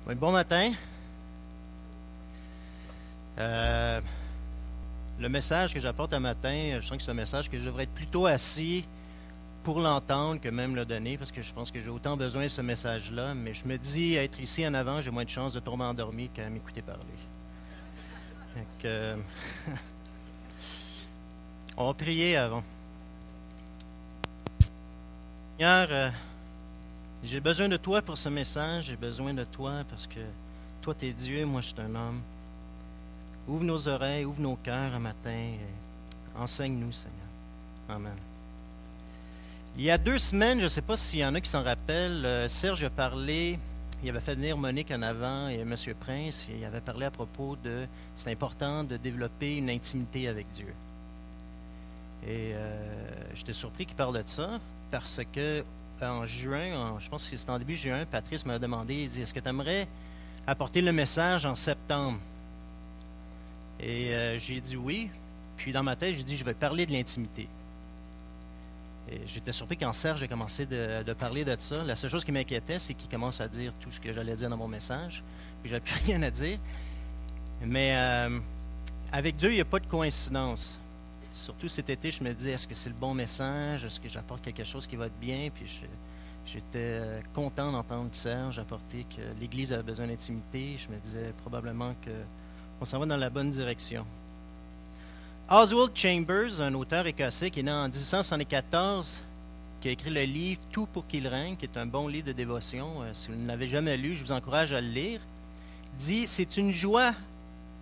Oui, bon matin. Euh, le message que j'apporte un matin, je sens que c'est un message que je devrais être plutôt assis pour l'entendre que même le donner, parce que je pense que j'ai autant besoin de ce message-là, mais je me dis, être ici en avant, j'ai moins de chances de tomber endormi qu'à m'écouter parler. Donc, on va prier avant. Seigneur, j'ai besoin de toi pour ce message, j'ai besoin de toi parce que toi, tu es Dieu, moi, je suis un homme. Ouvre nos oreilles, ouvre nos cœurs un matin. Et enseigne-nous, Seigneur. Amen. Il y a 2 semaines, je ne sais pas s'il y en a qui s'en rappellent, Serge a parlé, il avait fait venir Monique en avant et M. Prince, il avait parlé à propos de c'est important de développer une intimité avec Dieu. Et j'étais surpris qu'il parle de ça parce que en juin, je pense que c'était en début juin, Patrice m'a demandé, il dit, est-ce que tu aimerais apporter le message en septembre? Et j'ai dit oui. Puis dans ma tête, j'ai dit, je vais parler de l'intimité. Et j'étais surpris quand Serge a commencé de parler de ça. La seule chose qui m'inquiétait, c'est qu'il commence à dire tout ce que j'allais dire dans mon message. Puis j'avais plus rien à dire. Mais avec Dieu, il n'y a pas de coïncidence. Surtout cet été, je me dis, est-ce que c'est le bon message? Est-ce que j'apporte quelque chose qui va être bien? Puis j'étais content d'entendre Serge apporter que l'Église avait besoin d'intimité. Je me disais probablement qu'on s'en va dans la bonne direction. Oswald Chambers, un auteur écossais qui est né en 1874, qui a écrit le livre Tout pour qu'il règne, qui est un bon livre de dévotion. Si vous ne l'avez jamais lu, je vous encourage à le lire. Dit, c'est une joie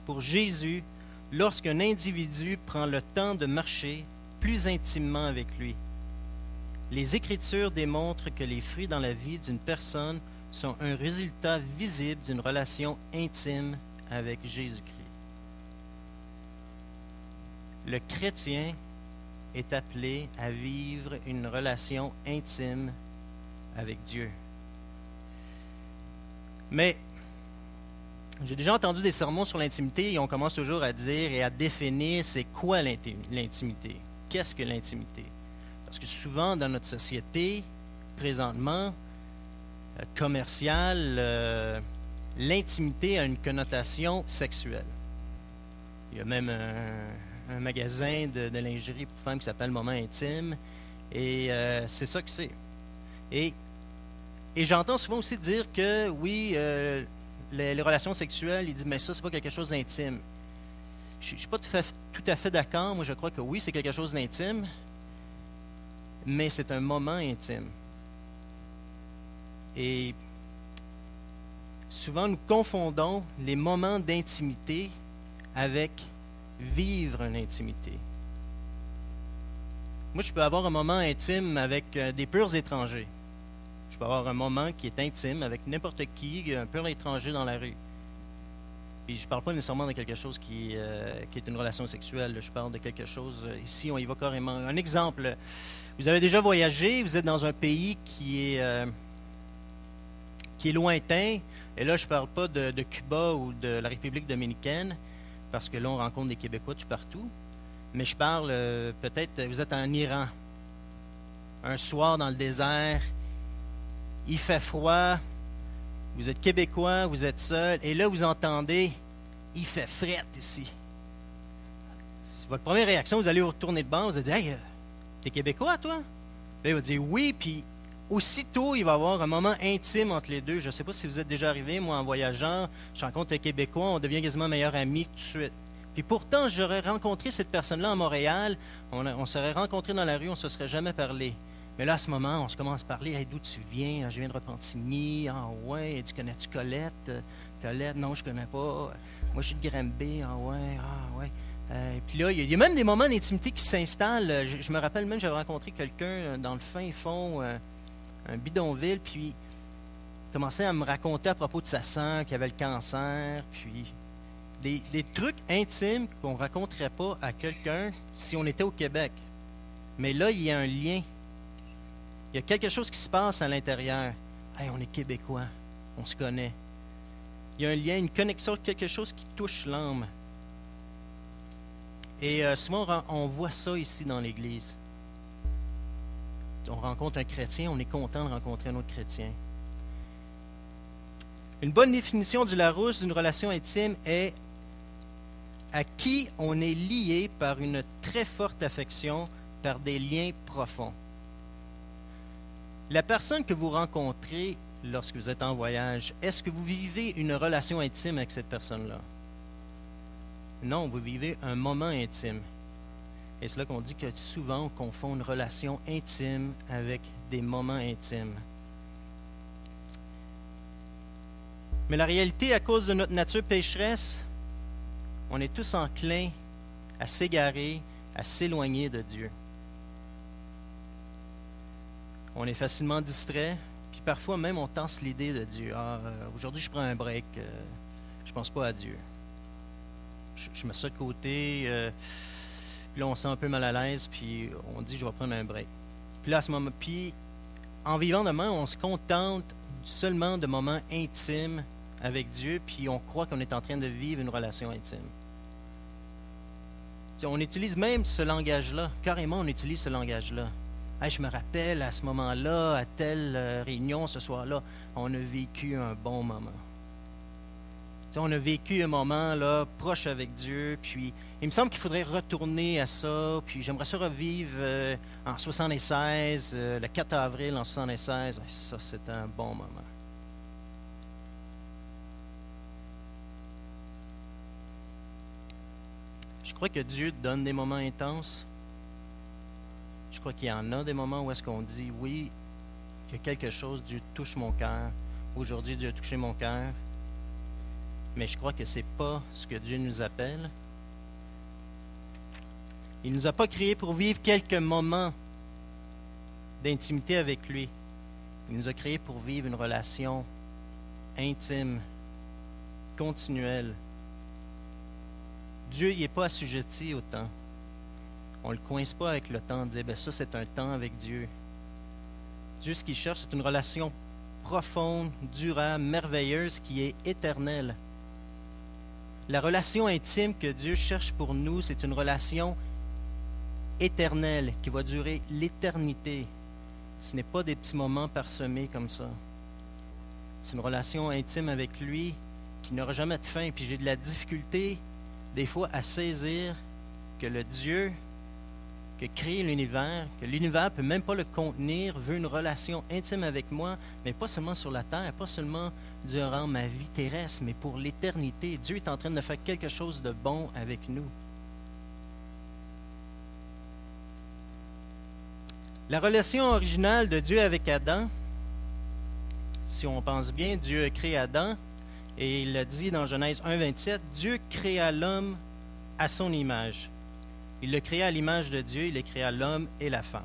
pour Jésus lorsqu'un individu prend le temps de marcher plus intimement avec lui. Les Écritures démontrent que les fruits dans la vie d'une personne sont un résultat visible d'une relation intime avec Jésus-Christ. Le chrétien est appelé à vivre une relation intime avec Dieu. Mais j'ai déjà entendu des sermons sur l'intimité et on commence toujours à dire et à définir c'est quoi l'intimité. Qu'est-ce que l'intimité? Parce que souvent dans notre société, présentement, commerciale, l'intimité a une connotation sexuelle. Il y a même un magasin de lingerie pour femmes qui s'appelle Moment Intime. Et c'est ça que c'est. Et j'entends souvent aussi dire que, oui, les relations sexuelles, il dit, mais ça, c'est pas quelque chose d'intime. Je ne suis pas tout à fait d'accord. Moi, je crois que oui, c'est quelque chose d'intime, mais c'est un moment intime. Et souvent, nous confondons les moments d'intimité avec vivre une intimité. Moi, je peux avoir un moment intime avec des purs étrangers. Je peux avoir un moment qui est intime avec n'importe qui, un pur étranger dans la rue. Puis je ne parle pas nécessairement de quelque chose qui est une relation sexuelle. Je parle de quelque chose, ici, on y va carrément. Un exemple, vous avez déjà voyagé, vous êtes dans un pays qui est lointain, et là, je ne parle pas de Cuba ou de la République dominicaine, parce que là, on rencontre des Québécois tout partout. Mais je parle, peut-être, vous êtes en Iran, un soir dans le désert, il fait froid, vous êtes Québécois, vous êtes seul, et là, vous entendez, il fait fret ici. Votre première réaction, vous allez vous retourner de bord, vous allez dire, hey, t'es Québécois, toi? Là, il va dire oui, puis aussitôt, il va y avoir un moment intime entre les deux. Je ne sais pas si vous êtes déjà arrivé, moi, en voyageant, je rencontre un Québécois, on devient quasiment meilleurs amis tout de suite. Puis pourtant, j'aurais rencontré cette personne-là à Montréal, on serait rencontrés dans la rue, on ne se serait jamais parlé. Mais là, à ce moment, on se commence à parler. Hey, d'où tu viens? Je viens de Repentigny. Ah ouais, tu connais-tu Colette? Colette, non, je ne connais pas. Moi, je suis de Granby. Ah ouais. Puis là, il y a même des moments d'intimité qui s'installent. Je me rappelle même, j'avais rencontré quelqu'un dans le fin fond, un bidonville, puis il commençait à me raconter à propos de sa sœur qui avait le cancer, puis des trucs intimes qu'on ne raconterait pas à quelqu'un si on était au Québec. Mais là, il y a un lien. Il y a quelque chose qui se passe à l'intérieur. Hey, on est Québécois, on se connaît. Il y a un lien, une connexion, quelque chose qui touche l'âme. Et souvent, on voit ça ici dans l'Église. On rencontre un chrétien, on est content de rencontrer un autre chrétien. Une bonne définition du Larousse d'une relation intime est à qui on est lié par une très forte affection, par des liens profonds. La personne que vous rencontrez lorsque vous êtes en voyage, est-ce que vous vivez une relation intime avec cette personne-là? Non, vous vivez un moment intime. Et c'est là qu'on dit que souvent on confond une relation intime avec des moments intimes. Mais la réalité, à cause de notre nature pécheresse, on est tous enclins à s'égarer, à s'éloigner de Dieu. On est facilement distrait, puis parfois même on tense l'idée de Dieu. Aujourd'hui je prends un break, je ne pense pas à Dieu. Je mets ça de côté, puis là on se sent un peu mal à l'aise, puis on dit je vais prendre un break. Puis là à ce moment, puis en vivant de même, on se contente seulement de moments intimes avec Dieu, puis on croit qu'on est en train de vivre une relation intime. On utilise même ce langage-là, carrément on utilise ce langage-là. Hey, je me rappelle à ce moment-là, à telle réunion ce soir-là, on a vécu un bon moment. On a vécu un moment là, proche avec Dieu, puis il me semble qu'il faudrait retourner à ça, puis j'aimerais ça revivre en 76, le 4 avril en 76. Ça, c'était un bon moment. Je crois que Dieu donne des moments intenses. Je crois qu'il y en a des moments où est-ce qu'on dit, oui, il y a quelque chose, Dieu touche mon cœur. Aujourd'hui, Dieu a touché mon cœur. Mais je crois que ce n'est pas ce que Dieu nous appelle. Il ne nous a pas créés pour vivre quelques moments d'intimité avec lui. Il nous a créés pour vivre une relation intime, continuelle. Dieu n'est pas assujetti au temps. On ne le coince pas avec le temps, de dire, ça c'est un temps avec Dieu. Dieu, ce qu'il cherche, c'est une relation profonde, durable, merveilleuse, qui est éternelle. La relation intime que Dieu cherche pour nous, c'est une relation éternelle, qui va durer l'éternité. Ce n'est pas des petits moments parsemés comme ça. C'est une relation intime avec lui qui n'aura jamais de fin. Puis j'ai de la difficulté, des fois, à saisir que le Dieu qui a créé l'univers, que l'univers ne peut même pas le contenir, veut une relation intime avec moi, mais pas seulement sur la terre, pas seulement durant ma vie terrestre, mais pour l'éternité. Dieu est en train de faire quelque chose de bon avec nous. La relation originale de Dieu avec Adam, si on pense bien, Dieu a créé Adam, et il l'a dit dans Genèse 1,27, Dieu créa l'homme à son image. Il le créa à l'image de Dieu, il le créa l'homme et la femme.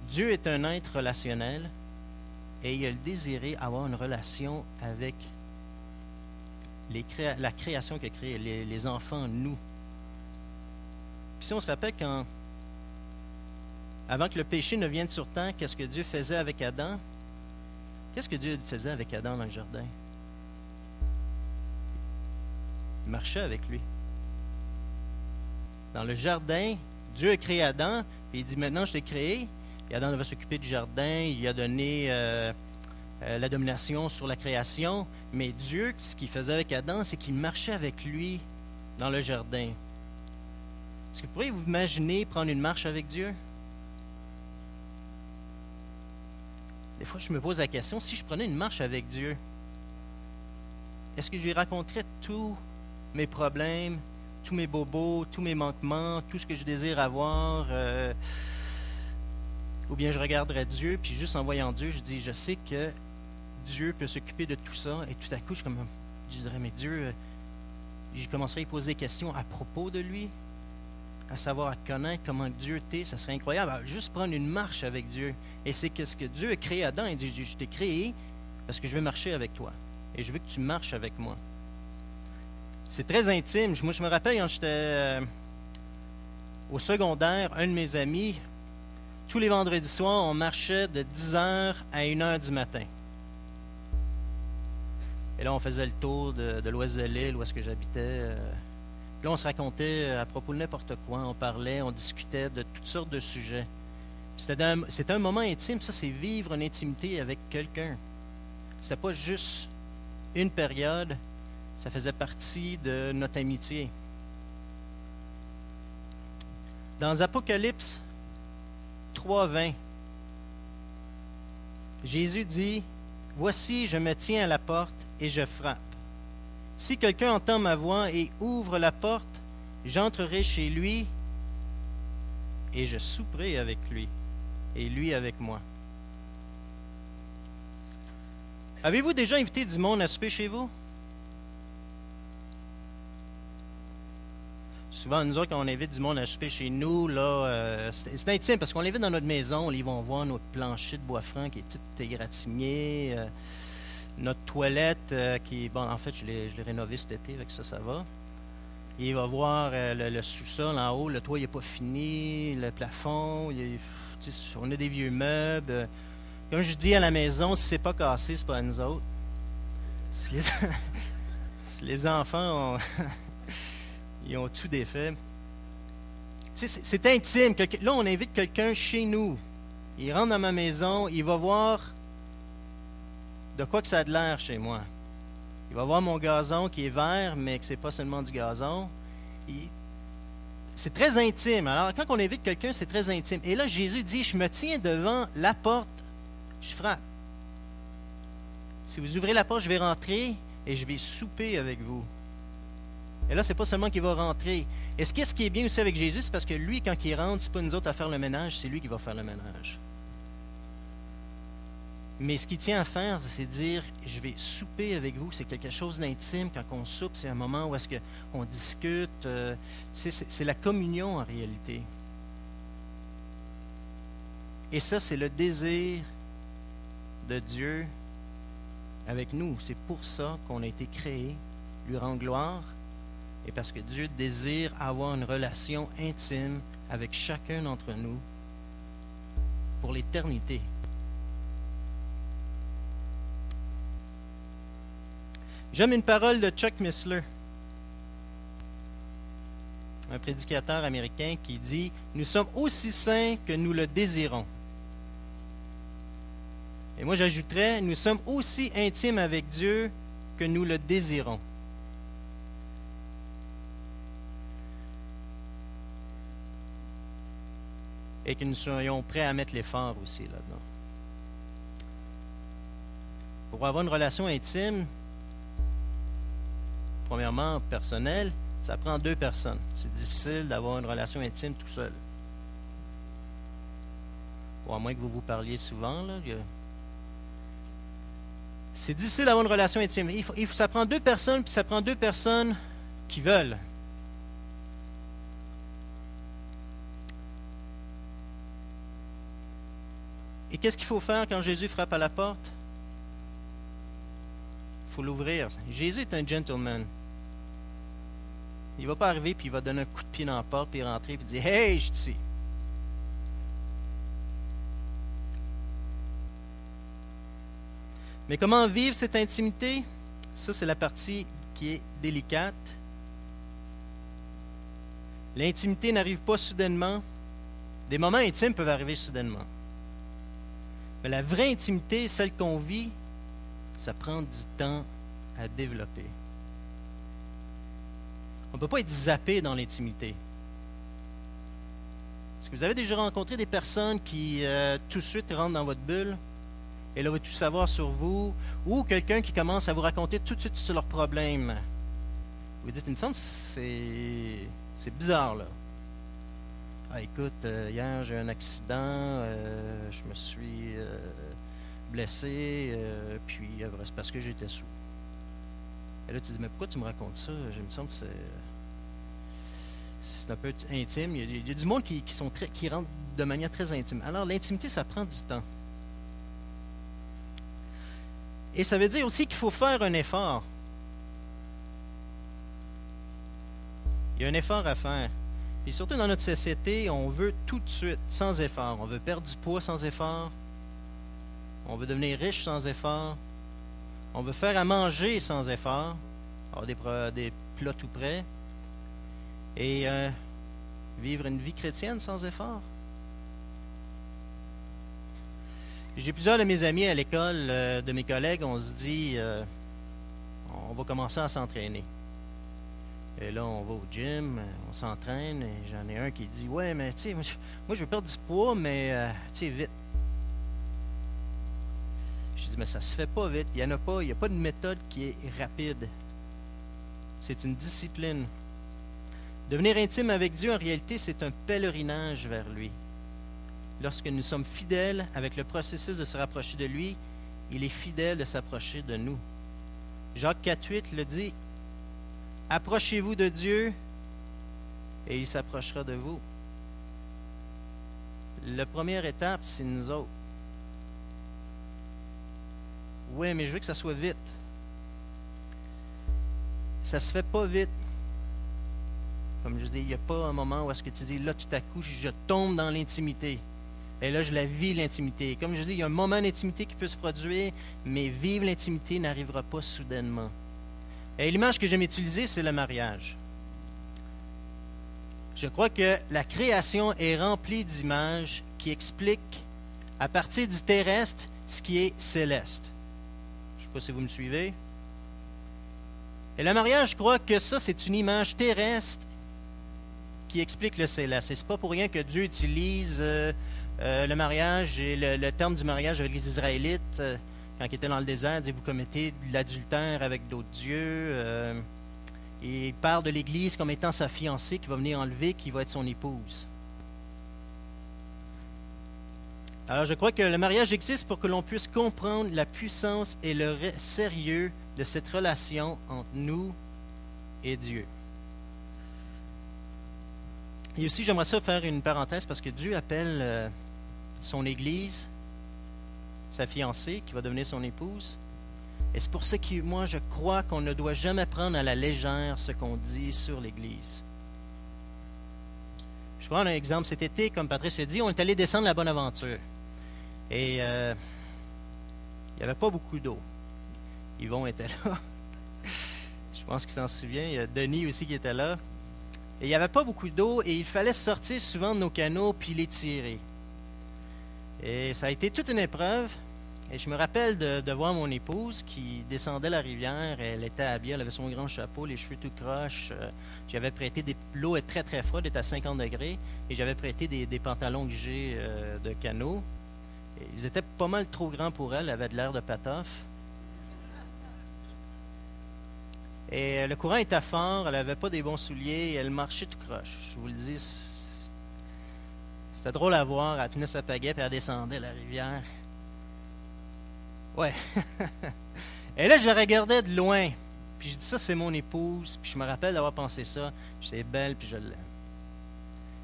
Dieu est un être relationnel et il a désiré avoir une relation avec la création qu'il a créée, les enfants, nous. Puis si on se rappelle avant que le péché ne vienne sur terre, qu'est-ce que Dieu faisait avec Adam? Qu'est-ce que Dieu faisait avec Adam dans le jardin? Il marchait avec lui. Dans le jardin, Dieu a créé Adam, et il dit, maintenant je t'ai créé. Et Adam devait s'occuper du jardin, il lui a donné la domination sur la création. Mais Dieu, ce qu'il faisait avec Adam, c'est qu'il marchait avec lui dans le jardin. Est-ce que vous pourriez vous imaginer prendre une marche avec Dieu? Des fois, je me pose la question, si je prenais une marche avec Dieu, est-ce que je lui raconterais tous mes problèmes, tous mes bobos, tous mes manquements, tout ce que je désire avoir, ou bien je regarderais Dieu, puis juste en voyant Dieu, je dis, je sais que Dieu peut s'occuper de tout ça, et tout à coup, je dirais, mais Dieu, je commencerais à lui poser des questions à propos de lui, à savoir, à connaître comment Dieu t'est, ça serait incroyable. Alors, juste prendre une marche avec Dieu, et c'est que ce que Dieu a créé Adam, il dit, je t'ai créé parce que je veux marcher avec toi, et je veux que tu marches avec moi. C'est très intime. Moi, je me rappelle quand j'étais au secondaire, un de mes amis, tous les vendredis soirs, on marchait de 10h à 1h du matin. Et là, on faisait le tour de l'ouest de l'île, où est-ce que j'habitais. Puis là, on se racontait à propos de n'importe quoi. On parlait, on discutait de toutes sortes de sujets. C'était un moment intime. Ça, c'est vivre une intimité avec quelqu'un. C'était pas juste une période, ça faisait partie de notre amitié. Dans Apocalypse 3:20, Jésus dit, « Voici, je me tiens à la porte et je frappe. Si quelqu'un entend ma voix et ouvre la porte, j'entrerai chez lui et je souperai avec lui et lui avec moi. » Avez-vous déjà invité du monde à souper chez vous? Souvent, nous autres, quand on invite du monde à souper chez nous, là, c'est intime parce qu'on l'invite dans notre maison. Là, ils vont voir notre plancher de bois franc qui est tout égratigné, notre toilette qui est... Bon, en fait, je l'ai rénové cet été, avec ça, ça va. Et il va voir le sous-sol en haut, le toit n'est pas fini, le plafond, on a des vieux meubles. Comme je dis à la maison, si c'est pas cassé, c'est pas à nous autres. Si les enfants ont... Ils ont tout défait. C'est intime. Là, on invite quelqu'un chez nous. Il rentre dans ma maison, il va voir de quoi que ça a de l'air chez moi. Il va voir mon gazon qui est vert, mais que ce n'est pas seulement du gazon. C'est très intime. Alors, quand on invite quelqu'un, c'est très intime. Et là, Jésus dit, « Je me tiens devant la porte, je frappe. Si vous ouvrez la porte, je vais rentrer et je vais souper avec vous. » Et là, ce n'est pas seulement qu'il va rentrer. Et ce qui est bien aussi avec Jésus, c'est parce que lui, quand il rentre, ce n'est pas nous autres à faire le ménage, c'est lui qui va faire le ménage. Mais ce qu'il tient à faire, c'est dire, je vais souper avec vous. C'est quelque chose d'intime. Quand on soupe, c'est un moment où est-ce qu'on discute. C'est la communion en réalité. Et ça, c'est le désir de Dieu avec nous. C'est pour ça qu'on a été créé, lui rendre gloire. Et parce que Dieu désire avoir une relation intime avec chacun d'entre nous pour l'éternité. J'aime une parole de Chuck Missler, un prédicateur américain qui dit « Nous sommes aussi saints que nous le désirons. » Et moi j'ajouterais « Nous sommes aussi intimes avec Dieu que nous le désirons. » Et que nous soyons prêts à mettre l'effort aussi là-dedans. Pour avoir une relation intime, premièrement, personnelle, ça prend 2 personnes. C'est difficile d'avoir une relation intime tout seul. Ou à moins que vous vous parliez souvent, là. C'est difficile d'avoir une relation intime. Ça prend 2 personnes, puis ça prend 2 personnes qui veulent. Et qu'est-ce qu'il faut faire quand Jésus frappe à la porte? Il faut l'ouvrir. Jésus est un gentleman. Il ne va pas arriver puis il va donner un coup de pied dans la porte puis rentrer puis dire « Hey, je suis ici. » Mais comment vivre cette intimité? Ça, c'est la partie qui est délicate. L'intimité n'arrive pas soudainement. Des moments intimes peuvent arriver soudainement. Mais la vraie intimité, celle qu'on vit, ça prend du temps à développer. On ne peut pas être zappé dans l'intimité. Est-ce que vous avez déjà rencontré des personnes qui tout de suite rentrent dans votre bulle et là, veut tout savoir sur vous, ou quelqu'un qui commence à vous raconter tout de suite sur leurs problèmes? Vous dites, il me semble que c'est bizarre, là. Ah, écoute, hier j'ai eu un accident, je me suis blessé, puis c'est parce que j'étais sous. Et là, tu dis, mais pourquoi tu me racontes ça? Il me semble que c'est un peu intime. Il y a du monde qui rentre de manière très intime. Alors, l'intimité, ça prend du temps. Et ça veut dire aussi qu'il faut faire un effort. Il y a un effort à faire. Et surtout dans notre société, on veut tout de suite, sans effort. On veut perdre du poids sans effort. On veut devenir riche sans effort. On veut faire à manger sans effort. Avoir des plats tout prêts. Et vivre une vie chrétienne sans effort. J'ai plusieurs de mes amis à l'école, de mes collègues, on se dit, on va commencer à s'entraîner. Et là, on va au gym, on s'entraîne, et j'en ai un qui dit, ouais, mais tu sais, moi, je veux perdre du poids, mais tu sais, vite. Je dis, mais ça se fait pas vite, il n'y a pas de méthode qui est rapide. C'est une discipline. Devenir intime avec Dieu, en réalité, c'est un pèlerinage vers lui. Lorsque nous sommes fidèles avec le processus de se rapprocher de lui, il est fidèle de s'approcher de nous. Jacques 4,8 le dit, « Approchez-vous de Dieu et il s'approchera de vous. » La première étape, c'est nous autres. Oui, mais je veux que ça soit vite. Ça se fait pas vite. Comme je dis, il n'y a pas un moment où est-ce que tu dis, là, tout à coup, je tombe dans l'intimité. Et là, je la vis, l'intimité. Comme je dis, il y a un moment d'intimité qui peut se produire, mais vivre l'intimité n'arrivera pas soudainement. Et l'image que j'aime utiliser, c'est le mariage. Je crois que la création est remplie d'images qui expliquent, à partir du terrestre, ce qui est céleste. Je ne sais pas si vous me suivez. Et le mariage, je crois que ça, c'est une image terrestre qui explique le céleste. Et ce n'est pas pour rien que Dieu utilise le mariage et le terme du mariage avec les Israélites, quand ils étaient dans le désert, il dit, vous commettez de l'adultère avec d'autres dieux. Et il parle de l'Église comme étant sa fiancée qui va venir enlever, qui va être son épouse. Alors je crois que le mariage existe pour que l'on puisse comprendre la puissance et le sérieux de cette relation entre nous et Dieu. Et aussi, j'aimerais ça faire une parenthèse parce que Dieu appelle son Église, sa fiancée, qui va devenir son épouse. Et c'est pour ça que moi, je crois qu'on ne doit jamais prendre à la légère ce qu'on dit sur l'Église. Je prends un exemple. Cet été, comme Patrice a dit, on est allé descendre la Bonaventure. Et il n'y avait pas beaucoup d'eau. Yvon était là. Je pense qu'il s'en souvient. Il y a Denis aussi qui était là. Et il n'y avait pas beaucoup d'eau et il fallait sortir souvent de nos canots puis les tirer. Et ça a été toute une épreuve. Et je me rappelle de voir mon épouse qui descendait la rivière. Elle était habillée, elle avait son grand chapeau, les cheveux tout croches. J'avais prêté l'eau est très très froide, elle est à 50 degrés. Et j'avais prêté des pantalons que j'ai de canot. Et ils étaient pas mal trop grands pour elle, elle avait de l'air de patoff. Et le courant était fort, elle n'avait pas des bons souliers, elle marchait tout croche. Je vous le dis, c'était drôle à voir, elle tenait sa pagaie et elle descendait la rivière. Ouais. Et là, je la regardais de loin. Puis je dis, ça, c'est mon épouse. Puis je me rappelle d'avoir pensé ça. Je dis, elle est belle, puis je l'aime.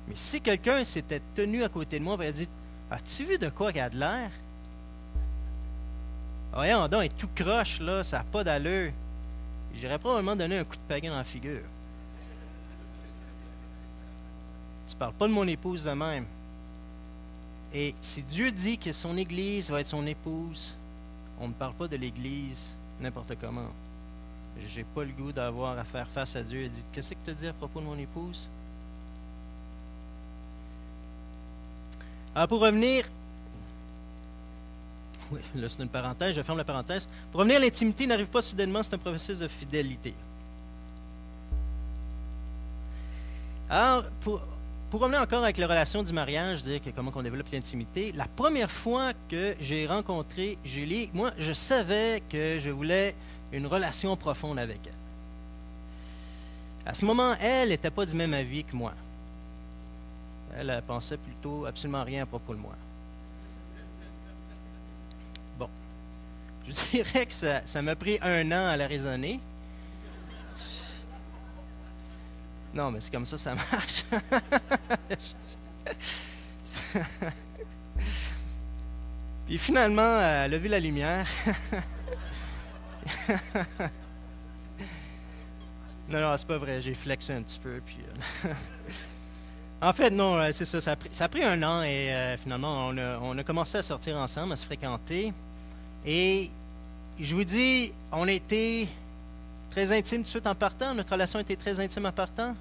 Mais si quelqu'un s'était tenu à côté de moi et avait dit, as-tu vu de quoi qu'elle a de l'air? Voyons donc, elle est tout croche, là, ça n'a pas d'allure. J'aurais probablement donné un coup de pagaie dans la figure. Tu ne parles pas de mon épouse de même. Et si Dieu dit que son Église va être son épouse, on ne parle pas de l'Église n'importe comment. Je n'ai pas le goût d'avoir à faire face à Dieu et dire, qu'est-ce que tu as dit à propos de mon épouse? Alors pour revenir, oui, là c'est une parenthèse, je ferme la parenthèse. Pour revenir, l'intimité n'arrive pas soudainement, c'est un processus de fidélité. Alors, pour revenir encore avec la relation du mariage, dire que comment on développe l'intimité, la première fois que j'ai rencontré Julie, moi, je savais que je voulais une relation profonde avec elle. À ce moment, elle n'était pas du même avis que moi. Elle pensait plutôt absolument rien à propos de moi. Bon, je dirais que ça m'a pris 1 an à la raisonner. Non, mais c'est comme ça marche. Puis finalement, elle a vu la lumière. Non, c'est pas vrai, j'ai flexé un petit peu. Puis, en fait, non, c'est ça, ça a pris 1 an et finalement, on a commencé à sortir ensemble, à se fréquenter. Et je vous dis, on a été très intime tout de suite en partant? Notre relation était très intime en partant?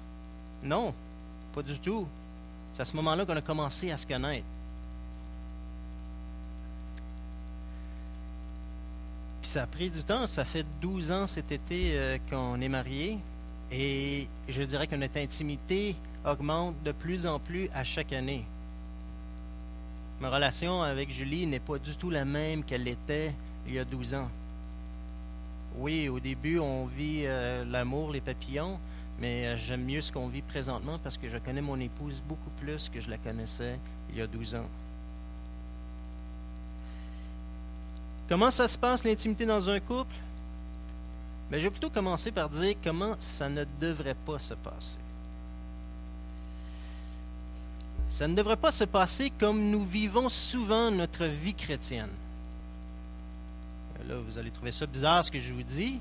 Non, pas du tout. C'est à ce moment-là qu'on a commencé à se connaître. ça a pris du temps. Ça fait 12 ans cet été qu'on est mariés. Et je dirais que notre intimité augmente de plus en plus à chaque année. Ma relation avec Julie n'est pas du tout la même qu'elle l'était il y a 12 ans. Oui, au début, on vit l'amour, les papillons, mais j'aime mieux ce qu'on vit présentement parce que je connais mon épouse beaucoup plus que je la connaissais il y a 12 ans. Comment ça se passe, l'intimité dans un couple? Mais je vais plutôt commencer par dire comment ça ne devrait pas se passer. Ça ne devrait pas se passer comme nous vivons souvent notre vie chrétienne. Là, vous allez trouver ça bizarre ce que je vous dis.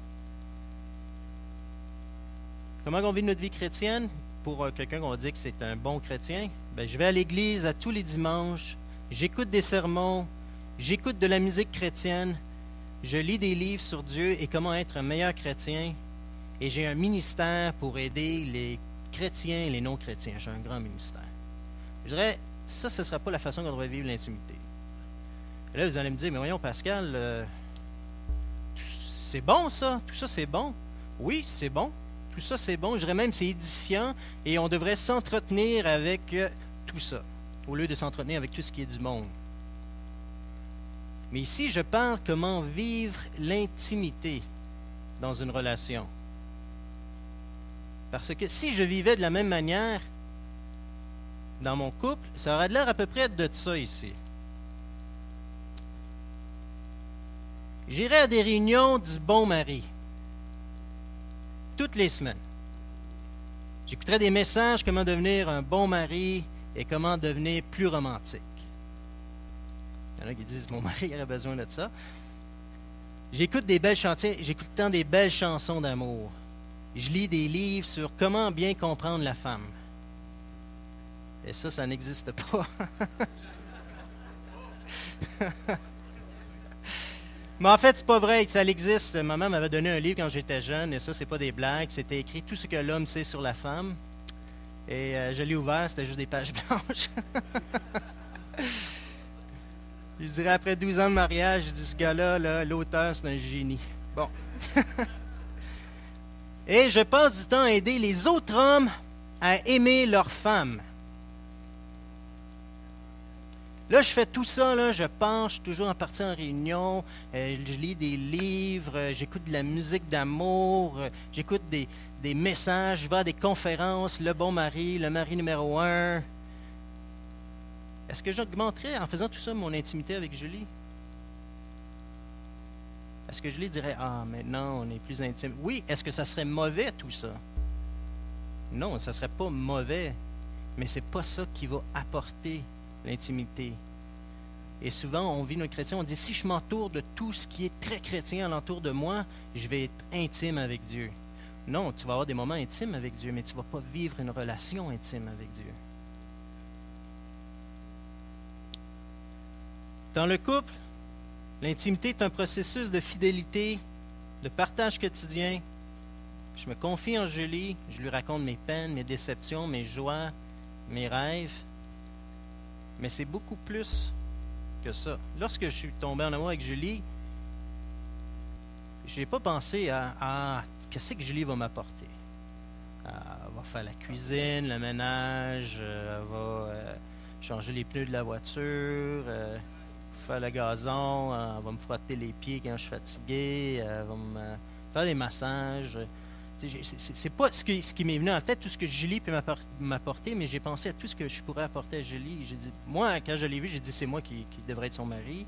Comment on vit notre vie chrétienne? Pour quelqu'un qu'on va dire que c'est un bon chrétien, ben, je vais à l'église à tous les dimanches, j'écoute des sermons, j'écoute de la musique chrétienne, je lis des livres sur Dieu et comment être un meilleur chrétien, et j'ai un ministère pour aider les chrétiens et les non-chrétiens. J'ai un grand ministère. Je dirais, ça, ce ne sera pas la façon qu'on devrait vivre l'intimité. Et là, vous allez me dire, mais voyons, Pascal, c'est bon ça, tout ça c'est bon. Oui, c'est bon, tout ça c'est bon. Je dirais même c'est édifiant et on devrait s'entretenir avec tout ça, au lieu de s'entretenir avec tout ce qui est du monde. Mais ici, je parle comment vivre l'intimité dans une relation. Parce que si je vivais de la même manière dans mon couple, ça aurait l'air à peu près de ça ici. J'irais à des réunions du bon mari, toutes les semaines. J'écouterais des messages comment devenir un bon mari et comment devenir plus romantique. Il y en a qui disent, mon mari aurait besoin de ça. J'écoute des belles chansons, j'écoute tant des belles chansons d'amour. Je lis des livres sur comment bien comprendre la femme. Et ça n'existe pas. Mais en fait, c'est pas vrai que ça existe. Maman m'avait donné un livre quand j'étais jeune, et ça, c'est pas des blagues. C'était écrit tout ce que l'homme sait sur la femme. Et je l'ai ouvert, c'était juste des pages blanches. Je dirais, après 12 ans de mariage, je dis, ce gars-là, là, l'auteur, c'est un génie. Bon. Et je passe du temps à aider les autres hommes à aimer leurs femmes. Là, je fais tout ça, là, je pense, je suis toujours en partie en réunion, je lis des livres, j'écoute de la musique d'amour, j'écoute des messages, je vais à des conférences, le bon mari, le mari numéro 1. Est-ce que j'augmenterais en faisant tout ça mon intimité avec Julie? Est-ce que Julie dirait, ah, maintenant on est plus intime? Oui, est-ce que ça serait mauvais tout ça? Non, ça ne serait pas mauvais, mais ce n'est pas ça qui va apporter l'intimité. Et souvent, on vit notre chrétien, on dit, si je m'entoure de tout ce qui est très chrétien alentour de moi, je vais être intime avec Dieu. Non, tu vas avoir des moments intimes avec Dieu, mais tu ne vas pas vivre une relation intime avec Dieu. Dans le couple, l'intimité est un processus de fidélité, de partage quotidien. Je me confie en Julie, je lui raconte mes peines, mes déceptions, mes joies, mes rêves. Mais c'est beaucoup plus que ça. Lorsque je suis tombé en amour avec Julie, je n'ai pas pensé à qu'est-ce que Julie va m'apporter. Elle va faire la cuisine, le ménage, elle va changer les pneus de la voiture, faire le gazon, elle va me frotter les pieds quand je suis fatigué, elle va me faire des massages. C'est pas ce qui m'est venu en tête, tout ce que Julie peut m'apporter, mais j'ai pensé à tout ce que je pourrais apporter à Julie. J'ai dit, moi, quand je l'ai vue, j'ai dit, c'est moi qui devrais être son mari,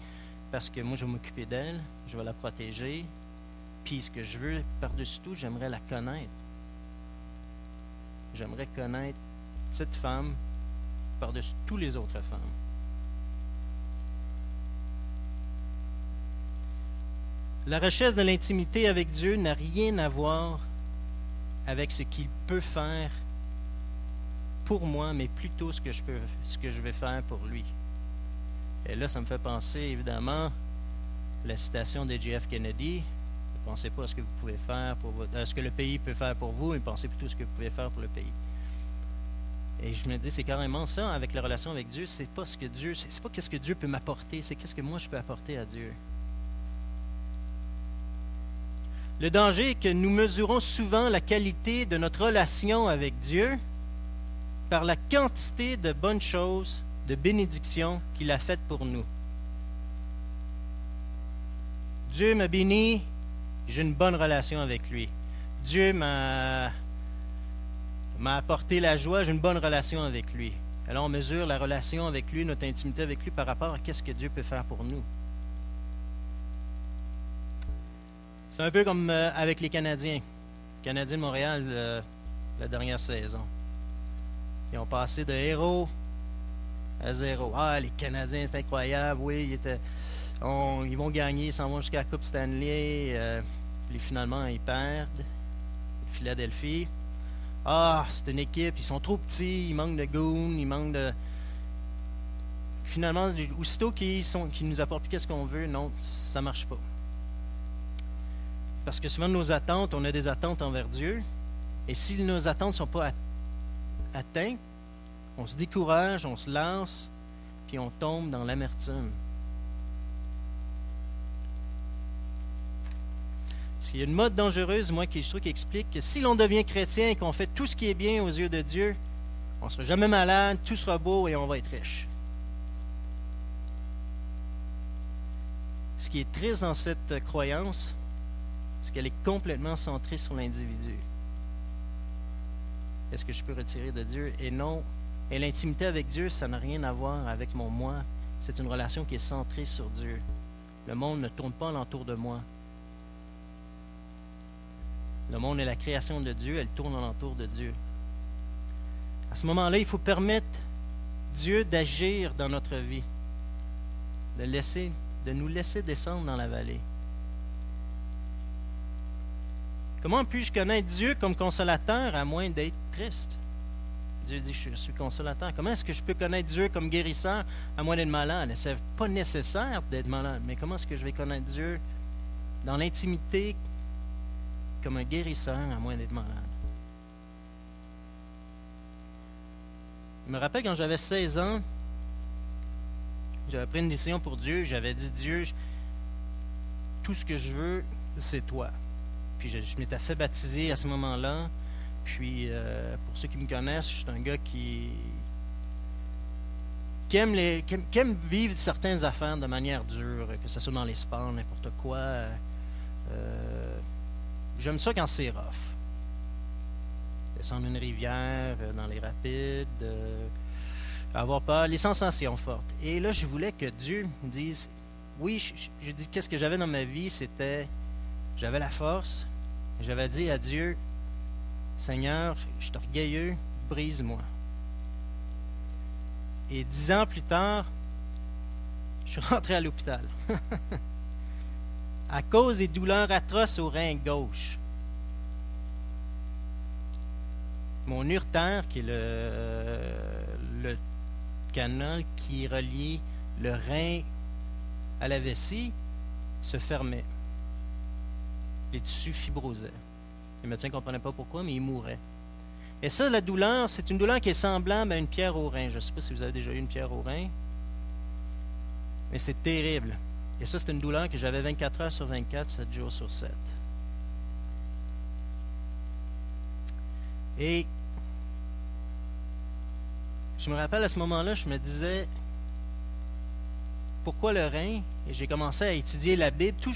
parce que moi, je vais m'occuper d'elle, je vais la protéger, puis ce que je veux, par-dessus tout, j'aimerais la connaître. J'aimerais connaître cette femme par-dessus toutes les autres femmes. La recherche de l'intimité avec Dieu n'a rien à voir avec ce qu'il peut faire pour moi, mais plutôt ce que je vais faire pour lui. Et là, ça me fait penser, évidemment, la citation de J.F. Kennedy. Ne pensez pas à ce que vous pouvez faire à ce que le pays peut faire pour vous, mais pensez plutôt à ce que vous pouvez faire pour le pays. Et je me dis, c'est carrément ça, avec la relation avec Dieu, c'est pas qu'est-ce que Dieu peut m'apporter, c'est qu'est-ce que moi je peux apporter à Dieu. Le danger est que nous mesurons souvent la qualité de notre relation avec Dieu par la quantité de bonnes choses, de bénédictions qu'il a faites pour nous. Dieu m'a béni, j'ai une bonne relation avec lui. Dieu m'a apporté la joie, j'ai une bonne relation avec lui. Alors on mesure la relation avec lui, notre intimité avec lui par rapport à qu'est-ce que Dieu peut faire pour nous. C'est un peu comme avec les Canadiens. Les Canadiens de Montréal, la dernière saison. Ils ont passé de héros à zéro. Ah, les Canadiens, c'est incroyable. Oui, ils vont gagner, ils s'en vont jusqu'à la Coupe Stanley. Puis finalement, ils perdent. Philadelphie. Ah, c'est une équipe, ils sont trop petits, ils manquent de goon, ils manquent de... Finalement, aussitôt qu'ils nous apportent plus qu'est-ce qu'on veut, non, ça ne marche pas. Parce que souvent, nos attentes, on a des attentes envers Dieu, et si nos attentes ne sont pas atteintes, on se décourage, on se lance, puis on tombe dans l'amertume. Parce qu'il y a une mode dangereuse, moi, je trouve, qui explique que si l'on devient chrétien et qu'on fait tout ce qui est bien aux yeux de Dieu, on ne sera jamais malade, tout sera beau et on va être riche. Ce qui est triste dans cette croyance, c'est qu'elle est complètement centrée sur l'individu. Est-ce que je peux retirer de Dieu? Et non. Et l'intimité avec Dieu, ça n'a rien à voir avec mon moi. C'est une relation qui est centrée sur Dieu. Le monde ne tourne pas alentour de moi. Le monde est la création de Dieu, elle tourne alentour de Dieu. À ce moment-là, il faut permettre Dieu d'agir dans notre vie, de nous laisser descendre dans la vallée. Comment puis-je connaître Dieu comme consolateur à moins d'être triste? Dieu dit, je suis consolateur. Comment est-ce que je peux connaître Dieu comme guérisseur à moins d'être malade? Ce n'est pas nécessaire d'être malade, mais comment est-ce que je vais connaître Dieu dans l'intimité comme un guérisseur à moins d'être malade? Je me rappelle quand j'avais 16 ans, j'avais pris une décision pour Dieu. J'avais dit, Dieu, tout ce que je veux, c'est toi. Puis je m'étais fait baptiser à ce moment-là. Puis, pour ceux qui me connaissent, je suis un gars qui aime vivre certaines affaires de manière dure, que ce soit dans les sports, n'importe quoi. J'aime ça quand c'est rough. Descendre une rivière, dans les rapides, avoir peur, les sensations fortes. Et là, je voulais que Dieu me dise, oui, je dis, qu'est-ce que j'avais dans ma vie, c'était, j'avais la force, j'avais dit à Dieu, Seigneur, je suis orgueilleux, brise-moi. Et 10 ans plus tard, je suis rentré à l'hôpital. À cause des douleurs atroces au rein gauche. Mon uretère, qui est le canal qui relie le rein à la vessie, se fermait. Les tissus fibrosaient. Les médecins ne comprenaient pas pourquoi, mais ils mouraient. Et ça, la douleur, c'est une douleur qui est semblable à une pierre au rein. Je ne sais pas si vous avez déjà eu une pierre au rein, mais c'est terrible. Et ça, c'est une douleur que j'avais 24 heures sur 24, 7 jours sur 7. Et je me rappelle à ce moment-là, je me disais, pourquoi le rein? Et j'ai commencé à étudier la Bible, tout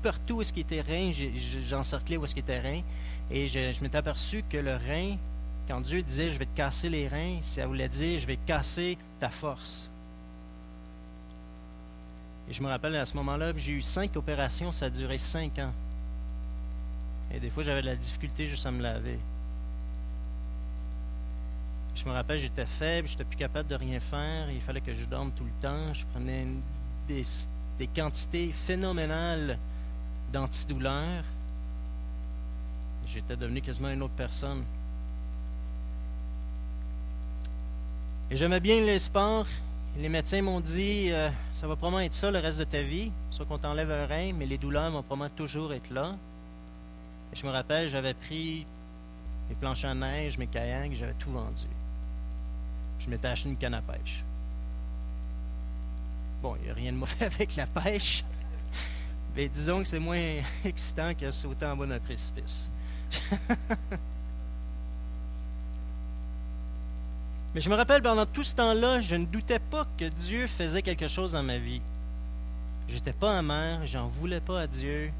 partout où est-ce qu'il était rein, j'encerclais où est-ce qu'il était rein. Et je m'étais aperçu que le rein, quand Dieu disait, je vais te casser les reins, ça voulait dire, je vais te casser ta force. Et je me rappelle à ce moment-là, j'ai eu 5 opérations, ça a duré 5 ans. Et des fois, j'avais de la difficulté juste à me laver. Je me rappelle, j'étais faible, j'étais plus capable de rien faire, il fallait que je dorme tout le temps. Je prenais des quantités phénoménales d'antidouleurs. J'étais devenu quasiment une autre personne. Et j'aimais bien les sports. Les médecins m'ont dit, ça va probablement être ça le reste de ta vie, soit qu'on t'enlève un rein, mais les douleurs vont probablement toujours être là. Et je me rappelle, j'avais pris mes planches à neige, mes kayaks, j'avais tout vendu. Je m'étais acheté une canne à pêche. Bon, il n'y a rien de mauvais avec la pêche. Mais disons que c'est moins excitant que sauter en bas d'un précipice. Mais je me rappelle, pendant tout ce temps-là, je ne doutais pas que Dieu faisait quelque chose dans ma vie. J'étais pas amer, j'en voulais pas à Dieu.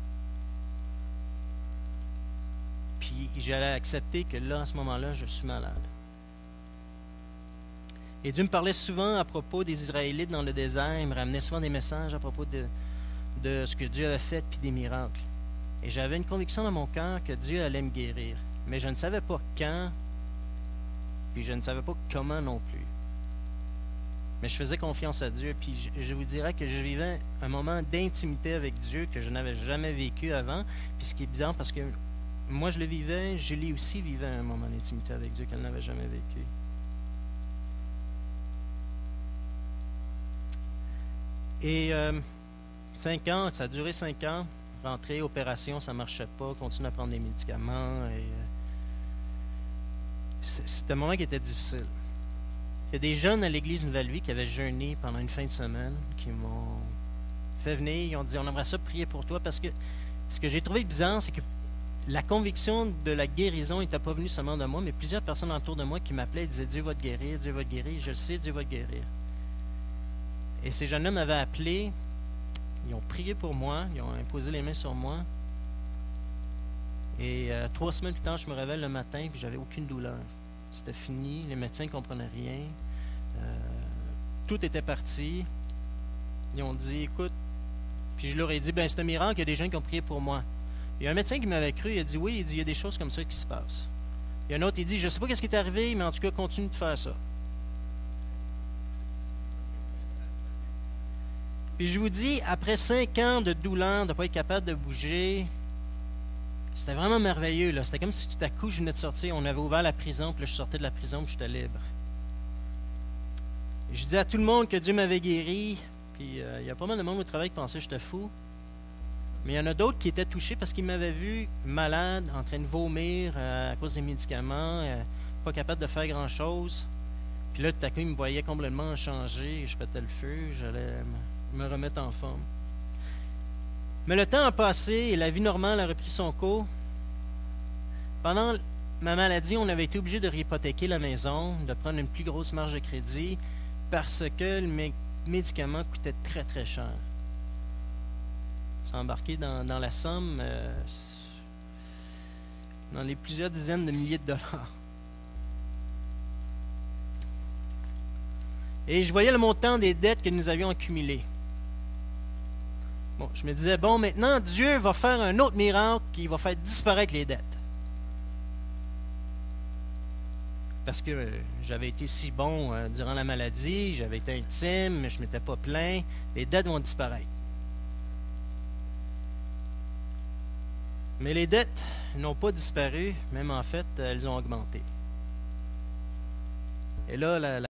Puis j'allais accepter que là, à ce moment-là, je suis malade. Et Dieu me parlait souvent à propos des Israélites dans le désert. Il me ramenait souvent des messages à propos de ce que Dieu avait fait, puis des miracles. Et j'avais une conviction dans mon cœur que Dieu allait me guérir. Mais je ne savais pas quand, puis je ne savais pas comment non plus. Mais je faisais confiance à Dieu, puis je vous dirais que je vivais un moment d'intimité avec Dieu que je n'avais jamais vécu avant. Puis ce qui est bizarre, parce que moi je le vivais, Julie aussi vivait un moment d'intimité avec Dieu qu'elle n'avait jamais vécu. Et 5 ans, ça a duré 5 ans. Rentrer, opération, ça ne marchait pas. Continuer à prendre des médicaments. Et c'était un moment qui était difficile. Il y a des jeunes à l'église Nouvelle Vie qui avaient jeûné pendant une fin de semaine, qui m'ont fait venir. Ils ont dit, on aimerait ça prier pour toi, parce que ce que j'ai trouvé bizarre, c'est que la conviction de la guérison n'était pas venue seulement de moi, mais plusieurs personnes autour de moi qui m'appelaient et disaient, Dieu va te guérir, Dieu va te guérir. Je le sais, Dieu va te guérir. Et ces jeunes-là m'avaient appelé, ils ont prié pour moi, ils ont imposé les mains sur moi. Et 3 semaines plus tard, je me réveille le matin et j'avais aucune douleur. C'était fini, les médecins ne comprenaient rien. Tout était parti. Ils ont dit, écoute, puis je leur ai dit, ben c'est un miracle, il y a des gens qui ont prié pour moi. Il y a un médecin qui m'avait cru, il a dit, oui, il y a des choses comme ça qui se passent. Il y a un autre, il dit, je ne sais pas ce qui est arrivé, mais en tout cas, continue de faire ça. Puis je vous dis, après 5 ans de douleur, de ne pas être capable de bouger, c'était vraiment merveilleux, là. C'était comme si tout à coup, je venais de sortir, on avait ouvert la prison, puis là, je sortais de la prison, puis j'étais libre. Je dis à tout le monde que Dieu m'avait guéri, puis il y a pas mal de monde au travail qui pensait que j'étais fou. Mais il y en a d'autres qui étaient touchés parce qu'ils m'avaient vu malade, en train de vomir à cause des médicaments, pas capable de faire grand-chose. Puis là, tout à coup, ils me voyaient complètement changé, je pétais le feu, j'allais me remettre en forme. Mais le temps a passé et la vie normale a repris son cours. Pendant ma maladie, on avait été obligé de réhypothéquer la maison, de prendre une plus grosse marge de crédit parce que le médicament coûtait très, très cher. Ça a embarqué dans la somme dans les plusieurs dizaines de milliers de dollars. Et je voyais le montant des dettes que nous avions accumulées. Bon, je me disais, bon, maintenant, Dieu va faire un autre miracle qui va faire disparaître les dettes. Parce que j'avais été si bon durant la maladie, j'avais été intime, je ne m'étais pas plaint, les dettes vont disparaître. Mais les dettes n'ont pas disparu, même en fait, elles ont augmenté. Et là,